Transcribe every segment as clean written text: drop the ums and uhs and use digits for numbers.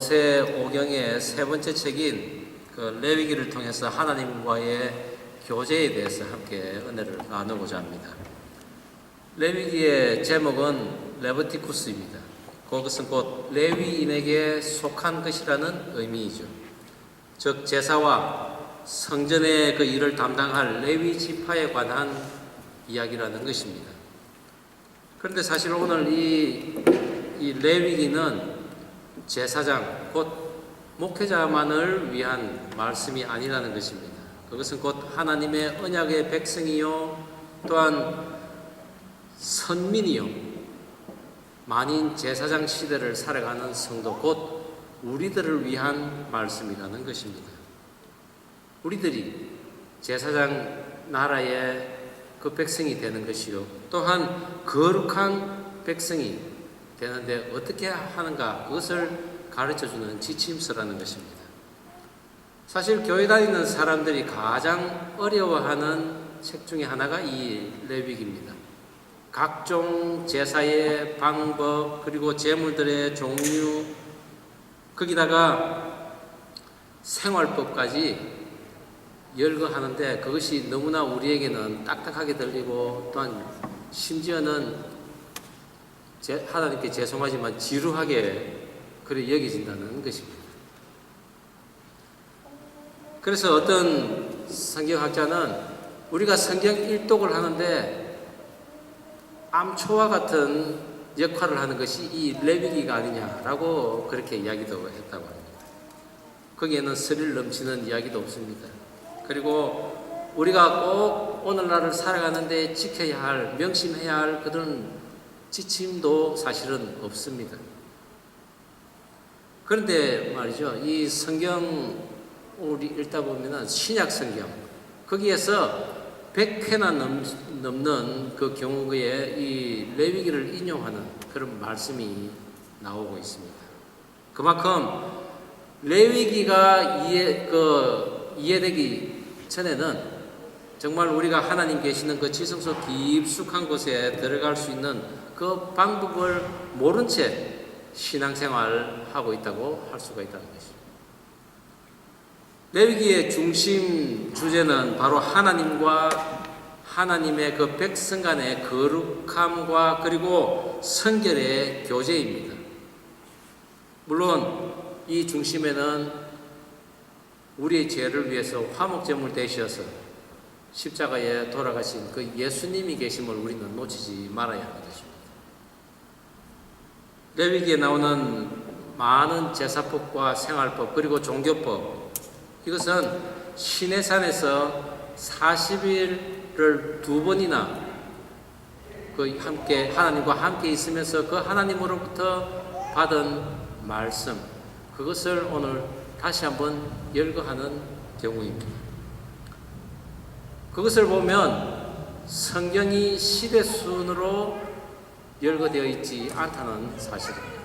모세오경의 세 번째 책인 그 레위기를 통해서 하나님과의 교제에 대해서 함께 은혜를 나누고자 합니다. 레위기의 제목은 레비티쿠스입니다. 그것은 곧 레위인에게 속한 것이라는 의미이죠. 즉 제사와 성전의 그 일을 담당할 레위 지파에 관한 이야기라는 것입니다. 그런데 사실 오늘 이 레위기는 제사장, 곧 목회자만을 위한 말씀이 아니라는 것입니다. 그것은 곧 하나님의 언약의 백성이요 또한 선민이요 만인 제사장 시대를 살아가는 성도, 곧 우리들을 위한 말씀이라는 것입니다. 우리들이 제사장 나라의 그 백성이 되는 것이요 또한 거룩한 백성이 되는데 어떻게 하는가, 그것을 가르쳐주는 지침서라는 것입니다. 사실 교회 다니는 사람들이 가장 어려워하는 책 중에 하나가 이 레위기입니다. 각종 제사의 방법, 그리고 제물들의 종류, 거기다가 생활법까지 열거하는데 그것이 너무나 우리에게는 딱딱하게 들리고 또한 심지어는 하나님께 죄송하지만 지루하게 그래 여겨진다는 것입니다. 그래서 어떤 성경학자는 우리가 성경 일독을 하는데 암초와 같은 역할을 하는 것이 이 레위기가 아니냐라고 그렇게 이야기도 했다고 합니다. 거기에는 스릴 넘치는 이야기도 없습니다. 그리고 우리가 꼭 오늘날을 살아가는데 지켜야 할, 명심해야 할 그런 지침도 사실은 없습니다. 그런데 말이죠, 이 성경 우리 읽다 보면은 신약 성경 거기에서 100회나 넘는 그 경우에 이 레위기를 인용하는 그런 말씀이 나오고 있습니다. 그만큼 레위기가 이해되기 전에는 정말 우리가 하나님 계시는 그 지성소 깊숙한 곳에 들어갈 수 있는 그 방법을 모른 채 신앙생활하고 있다고 할 수가 있다는 것입니다. 레위기의 중심 주제는 바로 하나님과 하나님의 그 백성 간의 거룩함과 그리고 성결의 교제입니다. 물론 이 중심에는 우리의 죄를 위해서 화목제물 되셔서 십자가에 돌아가신 그 예수님이 계심을 우리는 놓치지 말아야 하는 것입니다. 레위기에 나오는 많은 제사법과 생활법 그리고 종교법, 이것은 시내산에서 40일을 2번이나 그 함께 하나님과 함께 있으면서 그 하나님으로부터 받은 말씀, 그것을 오늘 다시 한번 열거하는 경우입니다. 그것을 보면 성경이 시대순으로 열거되어 있지 않다는 사실입니다.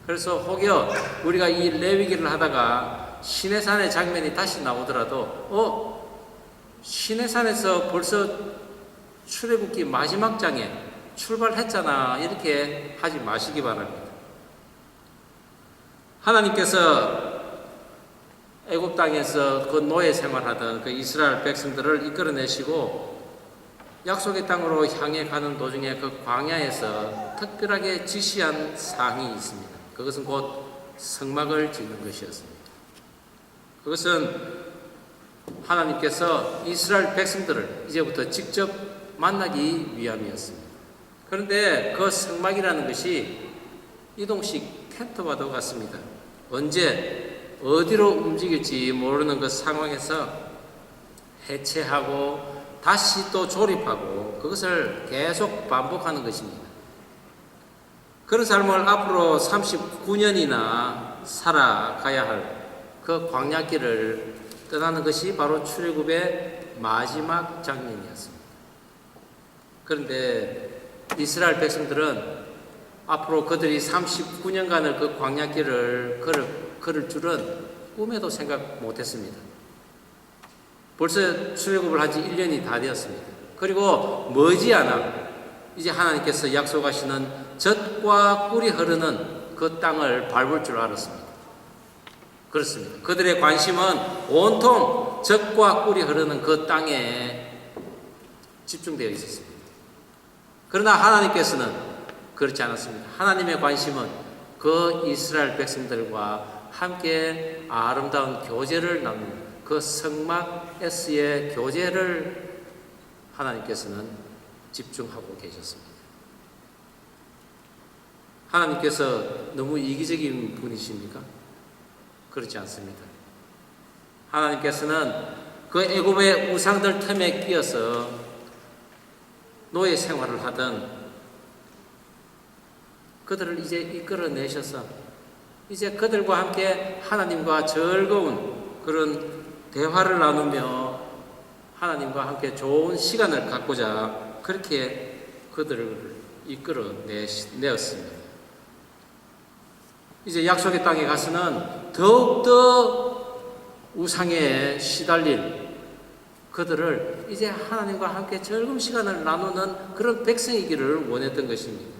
그래서 혹여 우리가 이 레위기를 하다가 시내산의 장면이 다시 나오더라도 시내산에서 벌써 출애굽기 마지막 장에 출발했잖아 이렇게 하지 마시기 바랍니다. 하나님께서 애굽 땅에서 그 노예 생활하던 그 이스라엘 백성들을 이끌어내시고 약속의 땅으로 향해 가는 도중에 그 광야에서 특별하게 지시한 사항이 있습니다. 그것은 곧 성막을 짓는 것이었습니다. 그것은 하나님께서 이스라엘 백성들을 이제부터 직접 만나기 위함이었습니다. 그런데 그 성막이라는 것이 이동식 텐트와도 같습니다. 언제 어디로 움직일지 모르는 그 상황에서 해체하고 다시 또 조립하고 그것을 계속 반복하는 것입니다. 그런 삶을 앞으로 39년이나 살아가야 할 그 광야길을 떠나는 것이 바로 출애굽의 마지막 장면이었습니다. 그런데 이스라엘 백성들은 앞으로 그들이 39년간을 그 광야길을 걸을 줄은 꿈에도 생각 못했습니다. 벌써 출애굽을 한 지 1년이 다 되었습니다. 그리고 머지않아 이제 하나님께서 약속하시는 젖과 꿀이 흐르는 그 땅을 밟을 줄 알았습니다. 그렇습니다. 그들의 관심은 온통 젖과 꿀이 흐르는 그 땅에 집중되어 있었습니다. 그러나 하나님께서는 그렇지 않았습니다. 하나님의 관심은 그 이스라엘 백성들과 함께 아름다운 교제를 나누는 그 성막 에스의 교제를 하나님께서는 집중하고 계셨습니다. 하나님께서 너무 이기적인 분이십니까? 그렇지 않습니다. 하나님께서는 그 애굽의 우상들 틈에 끼어서 노예 생활을 하던 그들을 이제 이끌어내셔서 이제 그들과 함께 하나님과 즐거운 그런 대화를 나누며 하나님과 함께 좋은 시간을 갖고자 그렇게 그들을 이끌어내었습니다. 이제 약속의 땅에 가서는 더욱더 우상에 시달릴 그들을 이제 하나님과 함께 즐거운 시간을 나누는 그런 백성이기를 원했던 것입니다.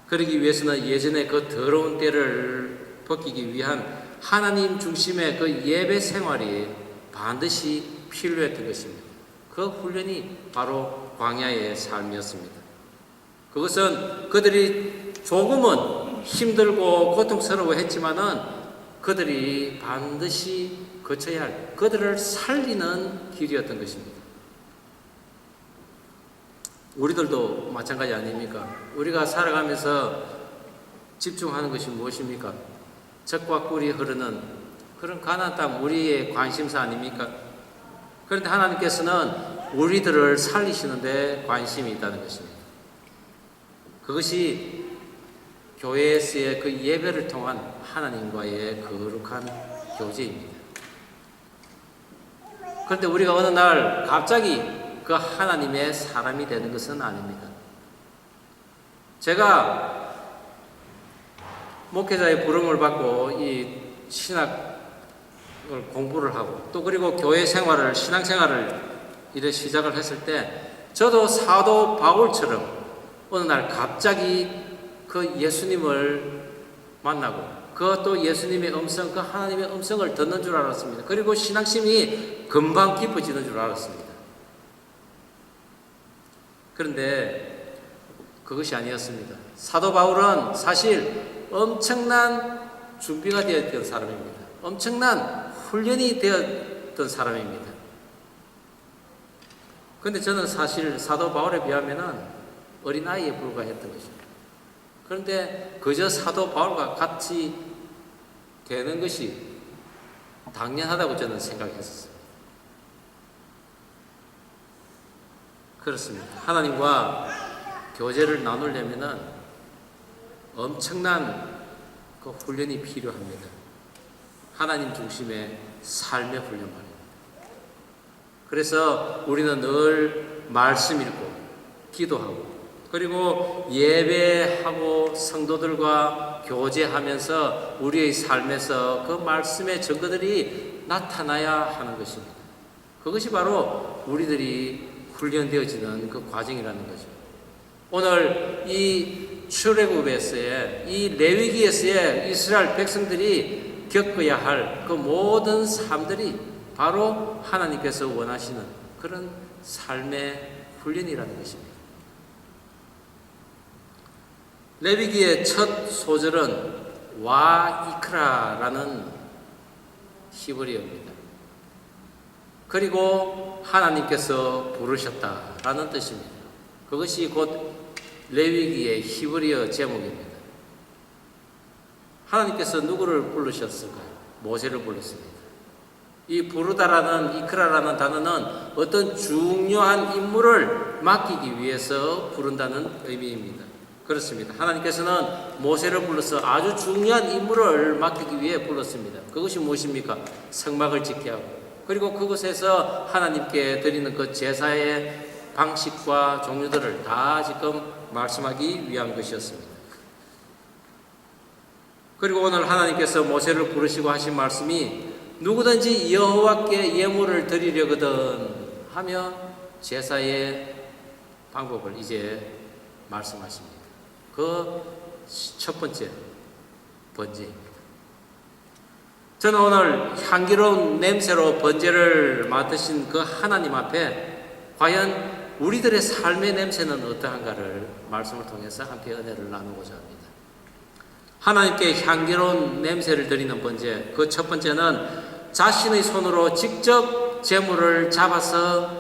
그러기 위해서는 예전에 그 더러운 때를 벗기기 위한 하나님 중심의 그 예배 생활이 반드시 필요했던 것입니다. 그 훈련이 바로 광야의 삶이었습니다. 그것은 그들이 조금은 힘들고 고통스러워했지만은 그들이 반드시 거쳐야 할 그들을 살리는 길이었던 것입니다. 우리들도 마찬가지 아닙니까? 우리가 살아가면서 집중하는 것이 무엇입니까? 젖과 꿀이 흐르는 그런 가나안 땅 우리의 관심사 아닙니까? 그런데 하나님께서는 우리들을 살리시는데 관심이 있다는 것입니다. 그것이 교회에서의 그 예배를 통한 하나님과의 거룩한 교제입니다. 그런데 우리가 어느 날 갑자기 그 하나님의 사람이 되는 것은 아닙니다. 제가 목회자의 부름을 받고 이 신학을 공부를 하고 또 그리고 교회 생활을 신앙생활을 이래 시작을 했을 때 저도 사도 바울처럼 어느 날 갑자기 그 예수님을 만나고 그 예수님의 음성, 그 하나님의 음성을 듣는 줄 알았습니다. 그리고 신앙심이 금방 깊어지는 줄 알았습니다. 그런데 그것이 아니었습니다. 사도 바울은 사실 엄청난 준비가 되었던 사람입니다. 엄청난 훈련이 되었던 사람입니다. 그런데 저는 사실 사도 바울에 비하면 어린아이에 불과했던 것입니다. 그런데 그저 사도 바울과 같이 되는 것이 당연하다고 저는 생각했었어요. 그렇습니다. 하나님과 교제를 나누려면 엄청난 그 훈련이 필요합니다. 하나님 중심의 삶의 훈련 말입니다. 그래서 우리는 늘 말씀 읽고 기도하고 그리고 예배하고 성도들과 교제하면서 우리의 삶에서 그 말씀의 증거들이 나타나야 하는 것입니다. 그것이 바로 우리들이 훈련되어지는 그 과정이라는 거죠. 오늘 이 출애굽에서의 이 레위기에서의 이스라엘 백성들이 겪어야 할 그 모든 삶들이 바로 하나님께서 원하시는 그런 삶의 훈련이라는 것입니다. 레위기의 첫 소절은 와이크라라는 히브리어입니다. 그리고 하나님께서 부르셨다라는 뜻입니다. 그것이 곧 레위기의 히브리어 제목입니다. 하나님께서 누구를 부르셨을까요? 모세를 불렀습니다. 이 부르다라는 이크라라는 단어는 어떤 중요한 임무를 맡기기 위해서 부른다는 의미입니다. 그렇습니다. 하나님께서는 모세를 불러서 아주 중요한 임무를 맡기기 위해 불렀습니다. 그것이 무엇입니까? 성막을 지켜야 하고 그리고 그곳에서 하나님께 드리는 그 제사의 방식과 종류들을 다 지금 말씀하기 위한 것이었습니다. 그리고 오늘 하나님께서 모세를 부르시고 하신 말씀이 누구든지 여호와께 예물을 드리려거든 하며 제사의 방법을 이제 말씀하십니다. 그 첫 번째 번제입니다. 저는 오늘 향기로운 냄새로 번제를 맡으신 그 하나님 앞에 과연 우리들의 삶의 냄새는 어떠한가를 말씀을 통해서 함께 은혜를 나누고자 합니다. 하나님께 향기로운 냄새를 드리는 번제, 그 첫 번째는 자신의 손으로 직접 제물을 잡아서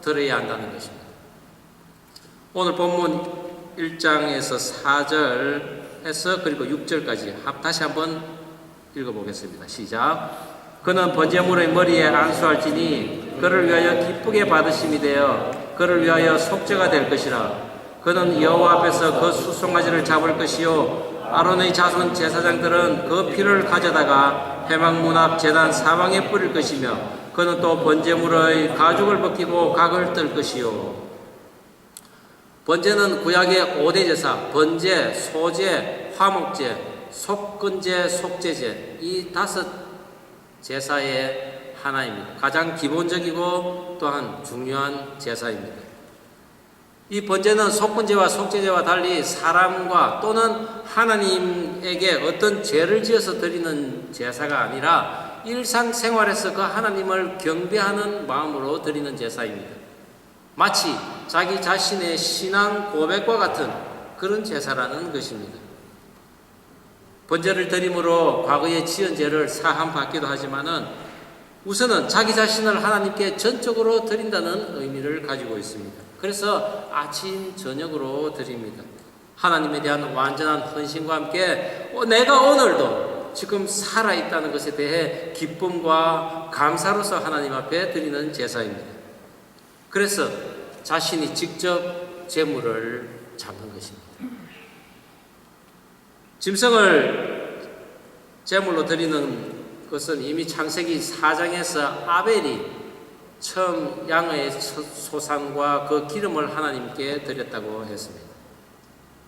드려야 한다는 것입니다. 오늘 본문 1장에서 4절에서 그리고 6절까지 다시 한번 읽어보겠습니다. 시작. 그는 번제물의 머리에 안수할지니 그를 위하여 기쁘게 받으심이 되어 그를 위하여 속죄가 될 것이라. 그는 여호와 앞에서 그 수송아지를 잡을 것이요 아론의 자손 제사장들은 그 피를 가져다가 회막문 앞 제단 사방에 뿌릴 것이며 그는 또 번제물의 가죽을 벗기고 각을 뜰 것이요. 번제는 구약의 5대 제사, 번제, 소제, 화목제, 속건제, 속죄제, 이 5 제사의 하나입니다. 가장 기본적이고 또한 중요한 제사입니다. 이 번제는 속건제와 속죄제와 달리 사람과 또는 하나님에게 어떤 죄를 지어서 드리는 제사가 아니라 일상생활에서 그 하나님을 경배하는 마음으로 드리는 제사입니다. 마치 자기 자신의 신앙 고백과 같은 그런 제사라는 것입니다. 번제를 드림으로 과거에 지은 죄를 사함받기도 하지만은 우선은 자기 자신을 하나님께 전적으로 드린다는 의미를 가지고 있습니다. 그래서 아침, 저녁으로 드립니다. 하나님에 대한 완전한 헌신과 함께 내가 오늘도 지금 살아있다는 것에 대해 기쁨과 감사로서 하나님 앞에 드리는 제사입니다. 그래서 자신이 직접 제물을 잡는 것입니다. 짐승을 제물로 드리는 것은 이미 창세기 4장에서 아벨이 처음 양의 소산과 그 기름을 하나님께 드렸다고 했습니다.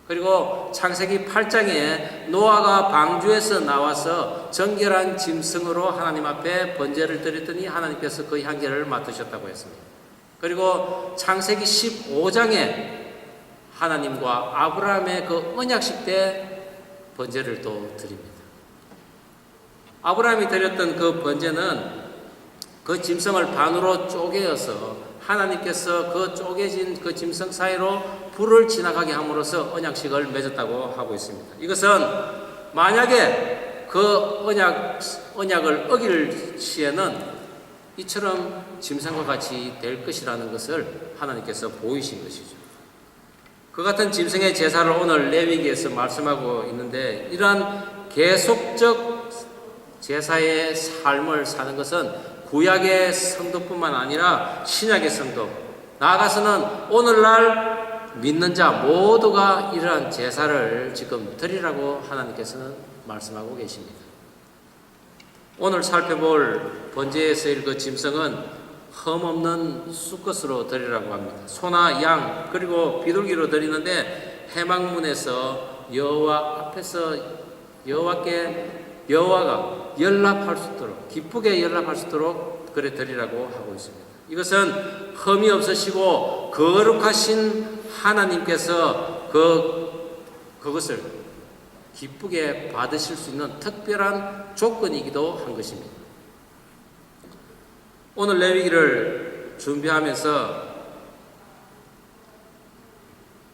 그리고 창세기 8장에 노아가 방주에서 나와서 정결한 짐승으로 하나님 앞에 번제를 드렸더니 하나님께서 그 향기를 맡으셨다고 했습니다. 그리고 창세기 15장에 하나님과 아브라함의 그 언약식 때 번제를 또 드립니다. 아브라함이 드렸던 그 번제는 그 짐승을 반으로 쪼개어서 하나님께서 그 쪼개진 그 짐승 사이로 불을 지나가게 함으로써 언약식을 맺었다고 하고 있습니다. 이것은 만약에 그 언약을 어길 시에는 이처럼 짐승과 같이 될 것이라는 것을 하나님께서 보이신 것이죠. 그 같은 짐승의 제사를 오늘 레위기에서 말씀하고 있는데 이러한 계속적 제사의 삶을 사는 것은 구약의 성도뿐만 아니라 신약의 성도, 나아가서는 오늘날 믿는 자 모두가 이러한 제사를 지금 드리라고 하나님께서는 말씀하고 계십니다. 오늘 살펴볼 번제에 쓰일 그 짐승은 흠없는 수컷으로 드리라고 합니다. 소나 양 그리고 비둘기로 드리는데 회막문에서 여호와 앞에서 여호와가 연락할 수 있도록 기쁘게 연락할 수 있도록 그래 드리라고 하고 있습니다. 이것은 흠이 없으시고 거룩하신 하나님께서 그것을 기쁘게 받으실 수 있는 특별한 조건이기도 한 것입니다. 오늘 레위기를 준비하면서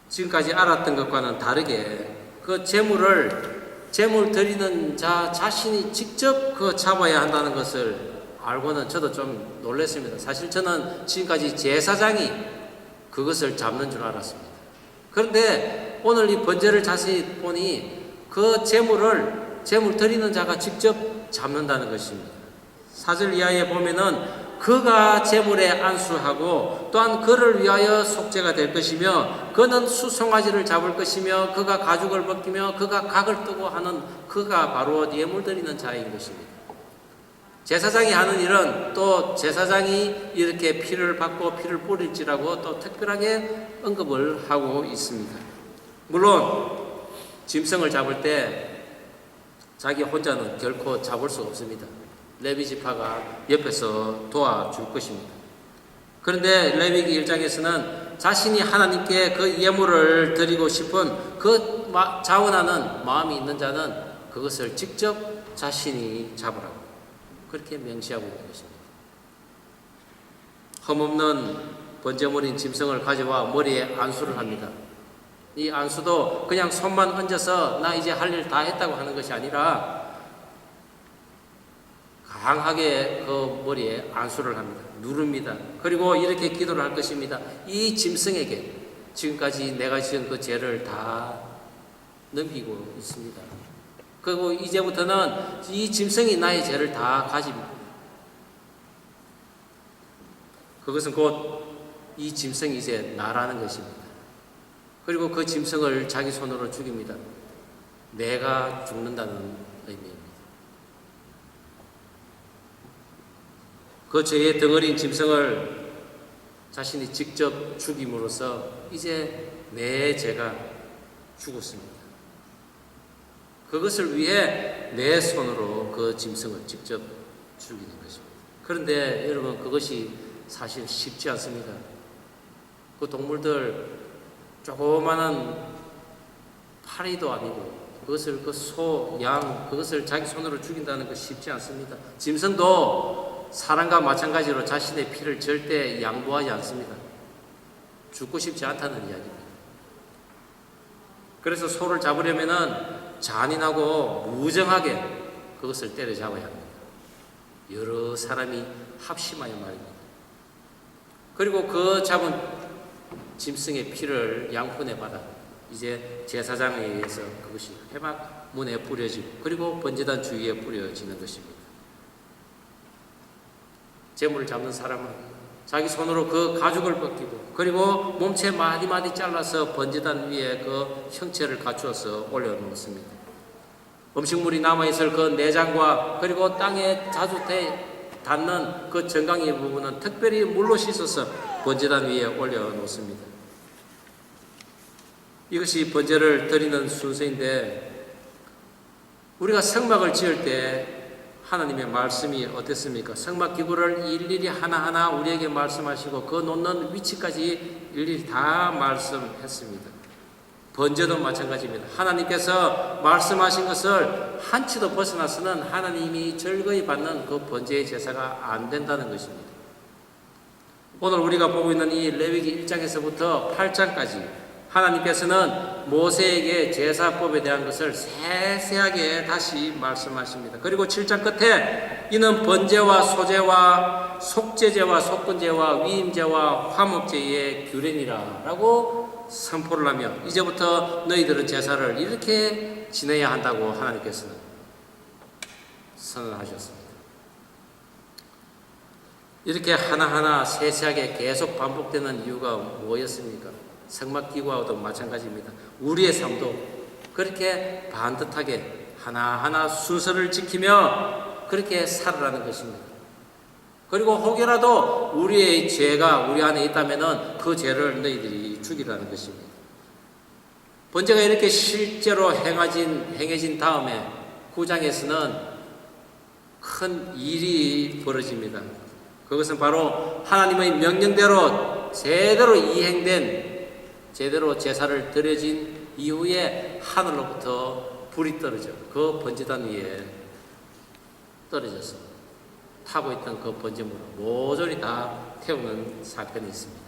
지금까지 알았던 것과는 다르게 그 제물 드리는 자 자신이 직접 그 잡아야 한다는 것을 알고는 저도 좀 놀랐습니다. 사실 저는 지금까지 제사장이 그것을 잡는 줄 알았습니다. 그런데 오늘 이 번제를 자세히 보니 그 제물 드리는 자가 직접 잡는다는 것입니다. 4절 이하에 보면은 그가 제물에 안수하고 또한 그를 위하여 속죄가 될 것이며 그는 수송아지를 잡을 것이며 그가 가죽을 벗기며 그가 각을 뜨고 하는 그가 바로 예물 드리는 자인 것입니다. 제사장이 하는 일은 또 제사장이 이렇게 피를 받고 피를 뿌릴지라고 또 특별하게 언급을 하고 있습니다. 물론 짐승을 잡을 때 자기 혼자는 결코 잡을 수 없습니다. 레위 지파가 옆에서 도와줄 것입니다. 그런데 레위기 1장에서는 자신이 하나님께 그 예물을 드리고 싶은 그 자원하는 마음이 있는 자는 그것을 직접 자신이 잡으라고 그렇게 명시하고 있는 것입니다. 흠없는 번제물인 짐승을 가져와 머리에 안수를 합니다. 이 안수도 그냥 손만 얹어서 나 이제 할 일 다 했다고 하는 것이 아니라 강하게 그 머리에 안수를 합니다. 누릅니다. 그리고 이렇게 기도를 할 것입니다. 이 짐승에게 지금까지 내가 지은 그 죄를 다 넘기고 있습니다. 그리고 이제부터는 이 짐승이 나의 죄를 다 가집니다. 그것은 곧 이 짐승이 이제 나라는 것입니다. 그리고 그 짐승을 자기 손으로 죽입니다. 내가 죽는다는 의미입니다. 그 죄의 덩어리인 짐승을 자신이 직접 죽임으로써 이제 내 죄가 죽었습니다. 그것을 위해 내 손으로 그 짐승을 직접 죽이는 것입니다. 그런데 여러분 그것이 사실 쉽지 않습니다. 그 동물들 조그마한 파리도 아니고 그것을 그 소, 양 그것을 자기 손으로 죽인다는 것 쉽지 않습니다. 짐승도 사람과 마찬가지로 자신의 피를 절대 양보하지 않습니다. 죽고 싶지 않다는 이야기입니다. 그래서 소를 잡으려면은 잔인하고 무정하게 그것을 때려잡아야 합니다. 여러 사람이 합심하여 말입니다. 그리고 그 잡은 짐승의 피를 양푼에 받아 이제 제사장에 의해서 그것이 회막 문에 뿌려지고 그리고 번제단 주위에 뿌려지는 것입니다. 제물을 잡는 사람은 자기 손으로 그 가죽을 벗기고 그리고 몸체 마디마디 잘라서 번제단 위에 그 형체를 갖추어서 올려놓습니다. 음식물이 남아있을 그 내장과 그리고 땅에 자주 닿는 그 정강이 부분은 특별히 물로 씻어서 번제단 위에 올려놓습니다. 이것이 번제를 드리는 순서인데 우리가 성막을 지을 때 하나님의 말씀이 어땠습니까? 성막 기구를 일일이 하나하나 우리에게 말씀하시고 그 놓는 위치까지 일일이 다 말씀했습니다. 번제도 마찬가지입니다. 하나님께서 말씀하신 것을 한치도 벗어나서는 하나님이 즐거이 받는 그 번제의 제사가 안 된다는 것입니다. 오늘 우리가 보고 있는 이 레위기 1장에서부터 8장까지 하나님께서는 모세에게 제사법에 대한 것을 세세하게 다시 말씀하십니다. 그리고 7장 끝에 이는 번제와 소제와 속죄제와 속건제와 위임제와 화목제의 규례니라 라고 선포를 하며 이제부터 너희들은 제사를 이렇게 지내야 한다고 하나님께서는 선언하셨습니다. 이렇게 하나하나 세세하게 계속 반복되는 이유가 뭐였습니까? 성막기구와도 마찬가지입니다. 우리의 삶도 그렇게 반듯하게 하나하나 순서를 지키며 그렇게 살아라는 것입니다. 그리고 혹여라도 우리의 죄가 우리 안에 있다면 그 죄를 너희들이 죽이라는 것입니다. 번제가 이렇게 실제로 행해진 다음에 9장에서는 큰 일이 벌어집니다. 그것은 바로 하나님의 명령대로 제대로 이행된 제대로 제사를 드려진 이후에 하늘로부터 불이 떨어져 그 번제단 위에 떨어져서 타고 있던 그 번제물을 모조리 다 태우는 사건이 있습니다.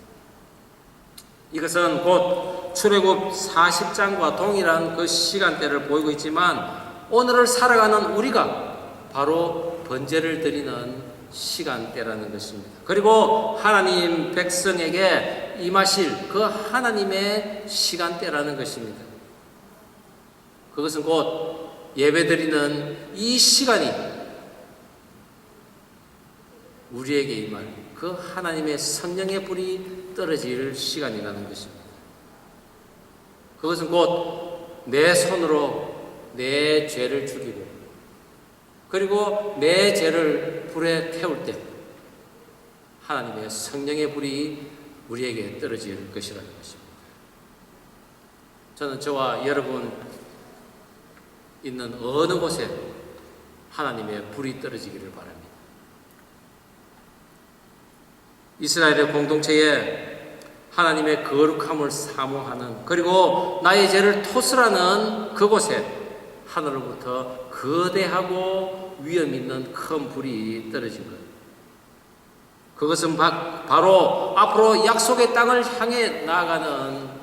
이것은 곧 출애굽 40장과 동일한 그 시간대를 보이고 있지만 오늘을 살아가는 우리가 바로 번제를 드리는 시간대라는 것입니다. 그리고 하나님 백성에게 임하실 그 하나님의 시간대라는 것입니다. 그것은 곧 예배드리는 이 시간이 우리에게 임할 그 하나님의 성령의 불이 떨어질 시간이라는 것입니다. 그것은 곧 내 손으로 내 죄를 죽이고 그리고 내 죄를 불에 태울 때 하나님의 성령의 불이 우리에게 떨어질 것이라는 것입니다. 저는 저와 여러분 있는 어느 곳에 하나님의 불이 떨어지기를 바랍니다. 이스라엘의 공동체에 하나님의 거룩함을 사모하는, 그리고 나의 죄를 토설하는 그곳에 하늘로부터 거대하고 위험 있는 큰 불이 떨어진 것. 그것은 바로 앞으로 약속의 땅을 향해 나아가는,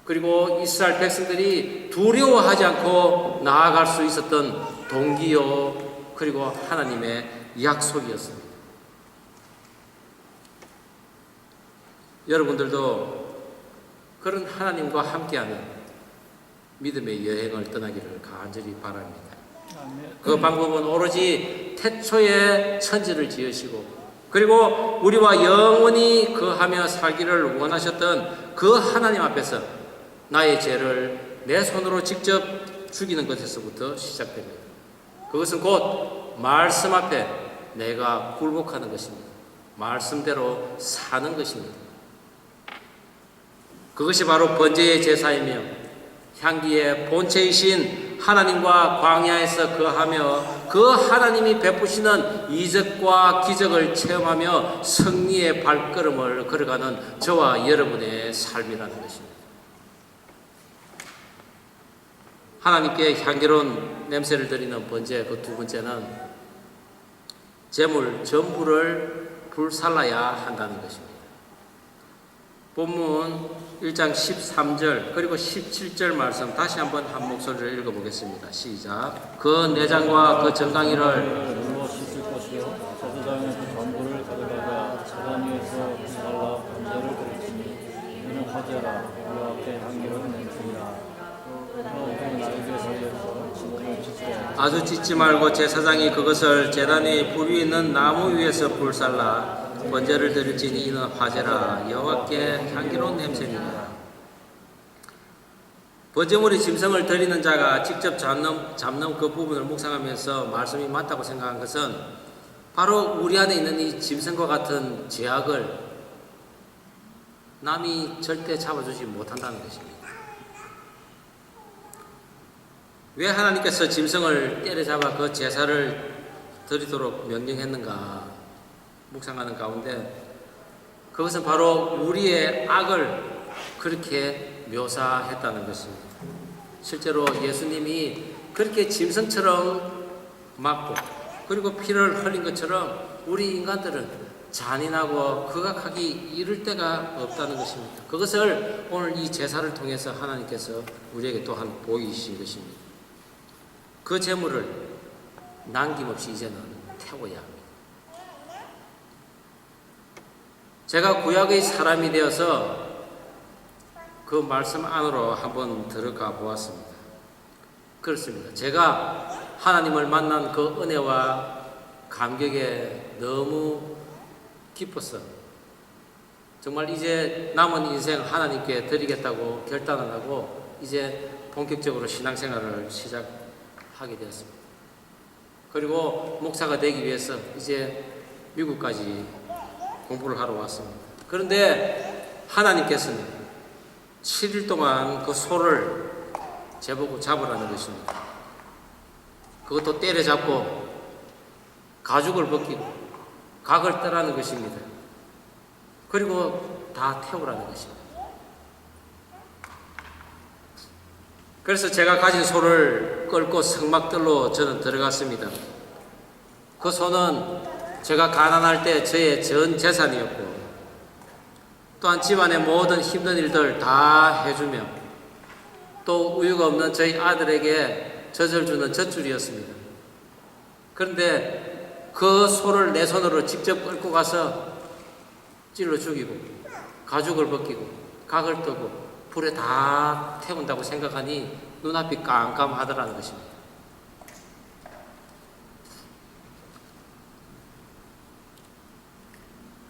그리고 이스라엘 백성들이 두려워하지 않고 나아갈 수 있었던 동기요, 그리고 하나님의 약속이었습니다. 여러분들도 그런 하나님과 함께하는 믿음의 여행을 떠나기를 간절히 바랍니다. 그 방법은 오로지 태초에 천지를 지으시고, 그리고 우리와 영원히 거하며 살기를 원하셨던 그 하나님 앞에서 나의 죄를 내 손으로 직접 죽이는 것에서부터 시작됩니다. 그것은 곧 말씀 앞에 내가 굴복하는 것입니다. 말씀대로 사는 것입니다. 그것이 바로 번제의 제사이며 향기의 본체이신 하나님과 광야에서 거하며 그 하나님이 베푸시는 이적과 기적을 체험하며 승리의 발걸음을 걸어가는 저와 여러분의 삶이라는 것입니다. 하나님께 향기로운 냄새를 드리는 번제, 그 두 번째는 제물 전부를 불살라야 한다는 것입니다. 본문 1장 13절 그리고 17절 말씀 다시 한번 한 목소리로 읽어보겠습니다. 시작. 그 내장과 그 정강이를 물로 씻을 것이요 제사장의 그 전부를 가져다가 제단 위에서 불살라 번제를 드릴지니 이는 화제라 여호와께 향기로운 냄새니라. 너희 날개 사이에서 진흙을 찢게 아주 찢지 말고 제사장이 그것을 제단 위 불 위에 있는 나무 위에서 불살라 번제를 드릴지니 이는 화제라 여호와께 향기로운 냄새니라. 번제물의 짐승을 드리는 자가 직접 잡는 그 부분을 묵상하면서 말씀이 맞다고 생각한 것은 바로 우리 안에 있는 이 짐승과 같은 죄악을 남이 절대 잡아주지 못한다는 것입니다. 왜 하나님께서 짐승을 때려잡아 그 제사를 드리도록 명령했는가 묵상하는 가운데, 그것은 바로 우리의 악을 그렇게 묘사했다는 것입니다. 실제로 예수님이 그렇게 짐승처럼 맞고 그리고 피를 흘린 것처럼 우리 인간들은 잔인하고 극악하기 이를 데가 없다는 것입니다. 그것을 오늘 이 제사를 통해서 하나님께서 우리에게 또한 보이신 것입니다. 그 제물을 남김없이 이제는 태워야 합니다. 제가 구약의 사람이 되어서 그 말씀 안으로 한번 들어가 보았습니다. 그렇습니다. 제가 하나님을 만난 그 은혜와 감격에 너무 기뻤어. 정말 이제 남은 인생 하나님께 드리겠다고 결단을 하고 이제 본격적으로 신앙생활을 시작하게 되었습니다. 그리고 목사가 되기 위해서 이제 미국까지 공부를 하러 왔습니다. 그런데 하나님께서는 7일 동안 그 소를 제보고 잡으라는 것입니다. 그것도 때려잡고 가죽을 벗기고 각을 떠라는 것입니다. 그리고 다 태우라는 것입니다. 그래서 제가 가진 소를 끌고 성막들로 저는 들어갔습니다. 그 소는 제가 가난할 때 저의 전 재산이었고, 또한 집안의 모든 힘든 일들 다 해주며, 또 우유가 없는 저희 아들에게 젖을 주는 젖줄이었습니다. 그런데 그 소를 내 손으로 직접 끌고 가서 찔러 죽이고, 가죽을 벗기고, 각을 뜨고, 불에 다 태운다고 생각하니 눈앞이 깜깜하더라는 것입니다.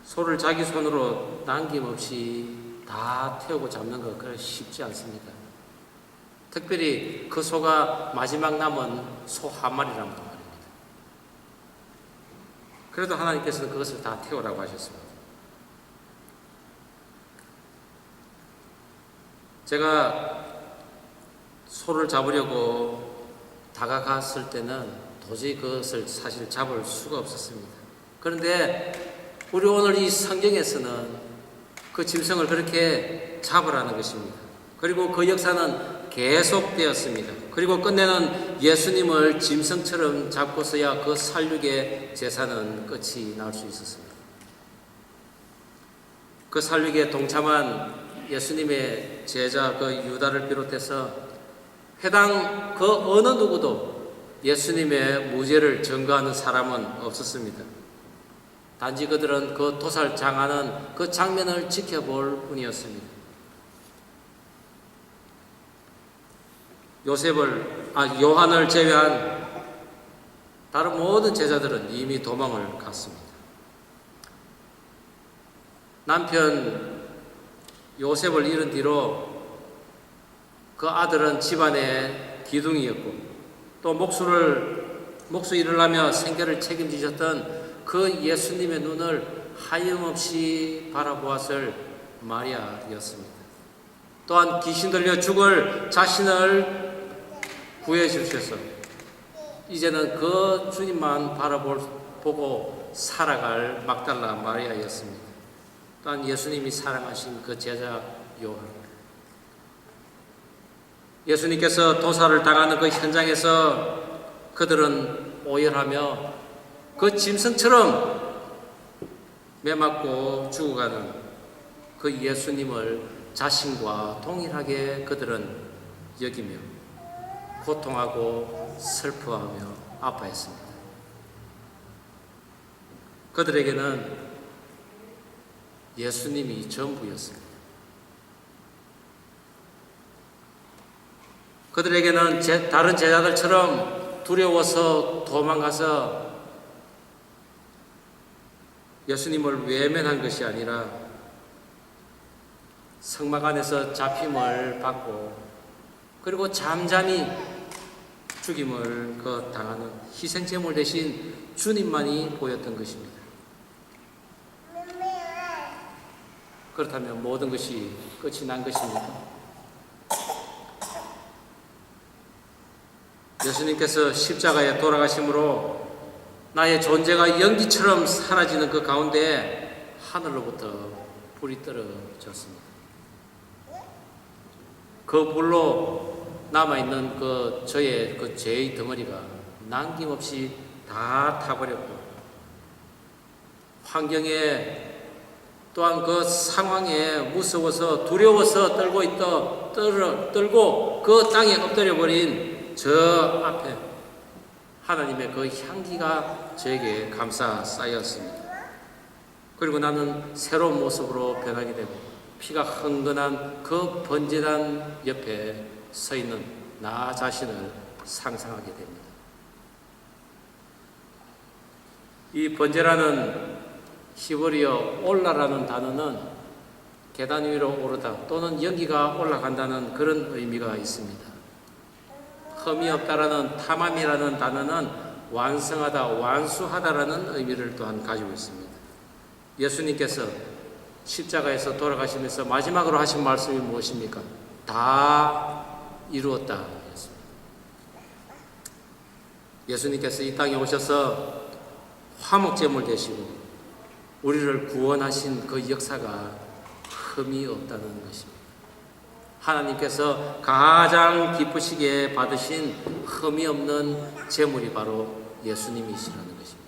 소를 자기 손으로 남김없이 다 태우고 잡는 거 그렇게 쉽지 않습니다. 특별히 그 소가 마지막 남은 소 한 마리란 말입니다. 그래도 하나님께서는 그것을 다 태우라고 하셨습니다. 제가 소를 잡으려고 다가갔을 때는 도저히 그것을 사실 잡을 수가 없었습니다. 그런데 우리 오늘 이 성경에서는 그 짐승을 그렇게 잡으라는 것입니다. 그리고 그 역사는 계속되었습니다. 그리고 끝내는 예수님을 짐승처럼 잡고서야 그 살육의 제사는 끝이 날 수 있었습니다. 그 살육에 동참한 예수님의 제자 그 유다를 비롯해서 해당 그 어느 누구도 예수님의 무죄를 증거하는 사람은 없었습니다. 단지 그들은 그 도살장하는 그 장면을 지켜볼 뿐이었습니다. 요한을 제외한 다른 모든 제자들은 이미 도망을 갔습니다. 남편 요셉을 잃은 뒤로 그 아들은 집안의 기둥이었고 또 목수 일을 하며 생계를 책임지셨던 그 예수님의 눈을 하염없이 바라보았을 마리아였습니다. 또한 귀신 들려 죽을 자신을 구해 주셔서 이제는 그 주님만 보고 살아갈 막달라 마리아였습니다. 또한 예수님이 사랑하신 그 제자 요한, 예수님께서 도살을 당하는 그 현장에서 그들은 오열하며 그 짐승처럼 매맞고 죽어가는 그 예수님을 자신과 동일하게 그들은 여기며 고통하고 슬퍼하며 아파했습니다. 그들에게는 예수님이 전부였습니다. 그들에게는 다른 제자들처럼 두려워서 도망가서 예수님을 외면한 것이 아니라 성막 안에서 잡힘을 받고 그리고 잠잠히 죽임을 당하는 희생제물 대신 주님만이 보였던 것입니다. 그렇다면 모든 것이 끝이 난 것입니까? 예수님께서 십자가에 돌아가심으로 나의 존재가 연기처럼 사라지는 그 가운데 하늘로부터 불이 떨어졌습니다. 그 불로 남아있는 저의 죄의 덩어리가 남김없이 다 타버렸고 환경에 또한 그 상황에 무서워서 두려워서 떨고 그 땅에 엎드려 버린 저 앞에 하나님의 그 향기가 저에게 감싸 쌓였습니다. 그리고 나는 새로운 모습으로 변하게 되고 피가 흥건한 그 번제단 옆에 서 있는 나 자신을 상상하게 됩니다. 이 번제라는 히브리어 올라라는 단어는 계단 위로 오르다 또는 연기가 올라간다는 그런 의미가 있습니다. 흠이 없다라는 타맘이라는 단어는 완성하다, 완수하다라는 의미를 또한 가지고 있습니다. 예수님께서 십자가에서 돌아가시면서 마지막으로 하신 말씀이 무엇입니까? 다 이루었다 였습니다. 예수님께서 이 땅에 오셔서 화목제물 되시고 우리를 구원하신 그 역사가 흠이 없다는 것입니다. 하나님께서 가장 기쁘시게 받으신 흠이 없는 제물이 바로 예수님이시라는 것입니다.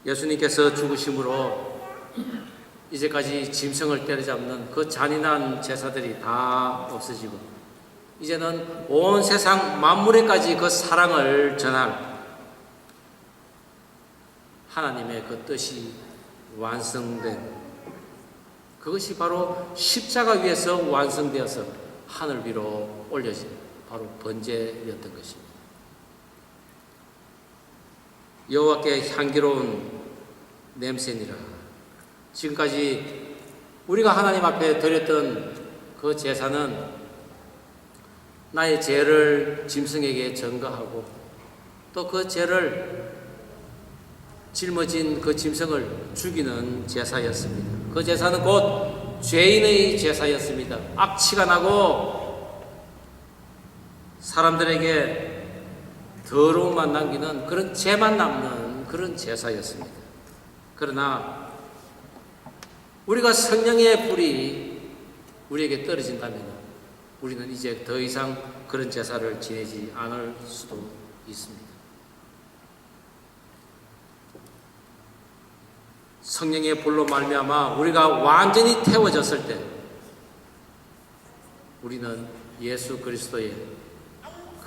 예수님께서 죽으심으로 이제까지 짐승을 때려잡는 그 잔인한 제사들이 다 없어지고 이제는 온 세상 만물에까지 그 사랑을 전할 하나님의 그 뜻이 완성된 그것이 바로 십자가 위에서 완성되어서 하늘 위로 올려진 바로 번제였던 것입니다. 여호와께 향기로운 냄새니라. 지금까지 우리가 하나님 앞에 드렸던 그 제사는 나의 죄를 짐승에게 전가하고 또 그 죄를 짊어진 그 짐승을 죽이는 제사였습니다. 그 제사는 곧 죄인의 제사였습니다. 악취가 나고 사람들에게 더러움만 남기는 그런 죄만 남는 그런 제사였습니다. 그러나 우리가 성령의 불이 우리에게 떨어진다면 우리는 이제 더 이상 그런 제사를 지내지 않을 수도 있습니다. 성령의 불로 말미암아 우리가 완전히 태워졌을 때 우리는 예수 그리스도의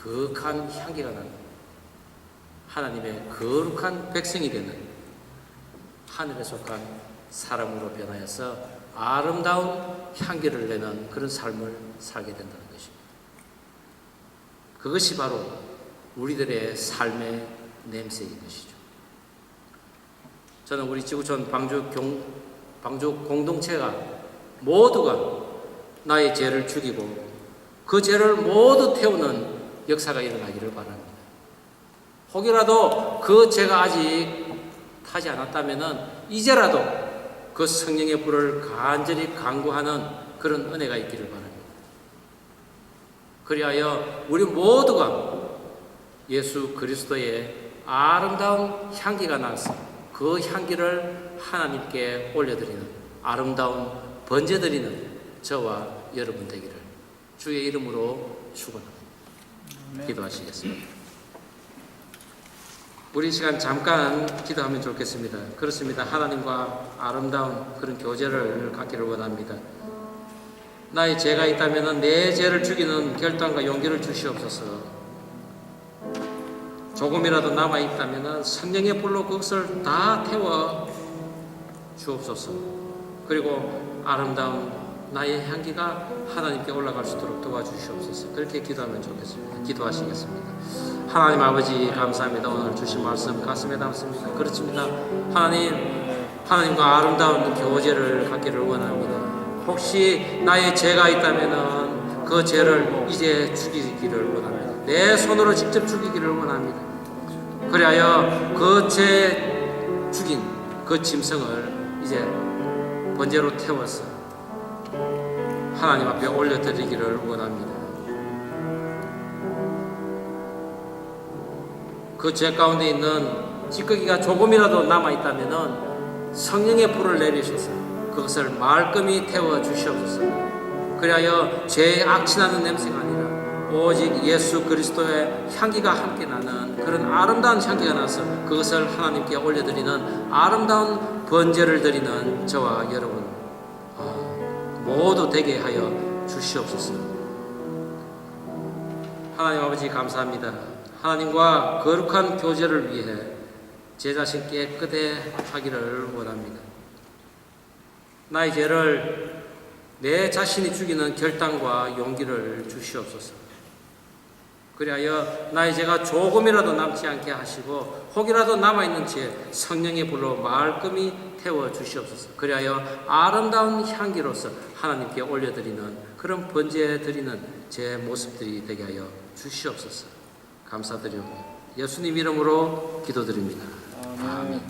거룩한 향기가 나는 하나님의 거룩한 백성이 되는 하늘에 속한 사람으로 변하여서 아름다운 향기를 내는 그런 삶을 살게 된다는 것입니다. 그것이 바로 우리들의 삶의 냄새인 것이죠. 저는 우리 지구촌 방주 공동체가 모두가 나의 죄를 죽이고 그 죄를 모두 태우는 역사가 일어나기를 바랍니다. 혹이라도 그 죄가 아직 타지 않았다면 이제라도 그 성령의 불을 간절히 간구하는 그런 은혜가 있기를 바랍니다. 그리하여 우리 모두가 예수 그리스도의 아름다운 향기가 나서 그 향기를 하나님께 올려드리는 아름다운 번제드리는 저와 여러분 되기를 주의 이름으로 축원합니다. 기도하시겠습니다. 우리 시간 잠깐 기도하면 좋겠습니다. 그렇습니다. 하나님과 아름다운 그런 교제를 갖기를 원합니다. 나의 죄가 있다면 내 죄를 죽이는 결단과 용기를 주시옵소서. 조금이라도 남아있다면 성령의 불로 그것을 다 태워 주옵소서. 그리고 아름다운 나의 향기가 하나님께 올라갈 수 있도록 도와주시옵소서. 그렇게 기도하면 좋겠습니다. 기도하시겠습니다. 하나님 아버지 감사합니다. 오늘 주신 말씀 가슴에 담습니다. 그렇습니다. 하나님과 아름다운 교제를 갖기를 원합니다. 혹시 나의 죄가 있다면 그 죄를 이제 죽이기를 원합니다. 내 손으로 직접 죽이기를 원합니다. 그리하여 그 죄 죽인 그 짐승을 이제 번제로 태워서 하나님 앞에 올려드리기를 원합니다. 그 죄 가운데 있는 찌꺼기가 조금이라도 남아있다면 성령의 불을 내리셔서 그것을 말끔히 태워 주시옵소서. 그리하여 죄의 악취나는 냄새가 아니라 오직 예수 그리스도의 향기가 함께 나는 그런 아름다운 향기가 나서 그것을 하나님께 올려드리는 아름다운 번제를 드리는 저와 여러분 모두 되게 하여 주시옵소서. 하나님 아버지 감사합니다. 하나님과 거룩한 교제를 위해 제 자신 깨끗해 하기를 원합니다. 나의 죄를 내 자신이 죽이는 결단과 용기를 주시옵소서. 그리하여 나의 죄가 조금이라도 남지 않게 하시고 혹이라도 남아있는 죄 성령의 불로 말끔히 태워 주시옵소서. 그리하여 아름다운 향기로서 하나님께 올려드리는 그런 번제 드리는 제 모습들이 되게 하여 주시옵소서. 감사드리오며 예수님 이름으로 기도드립니다. 아멘.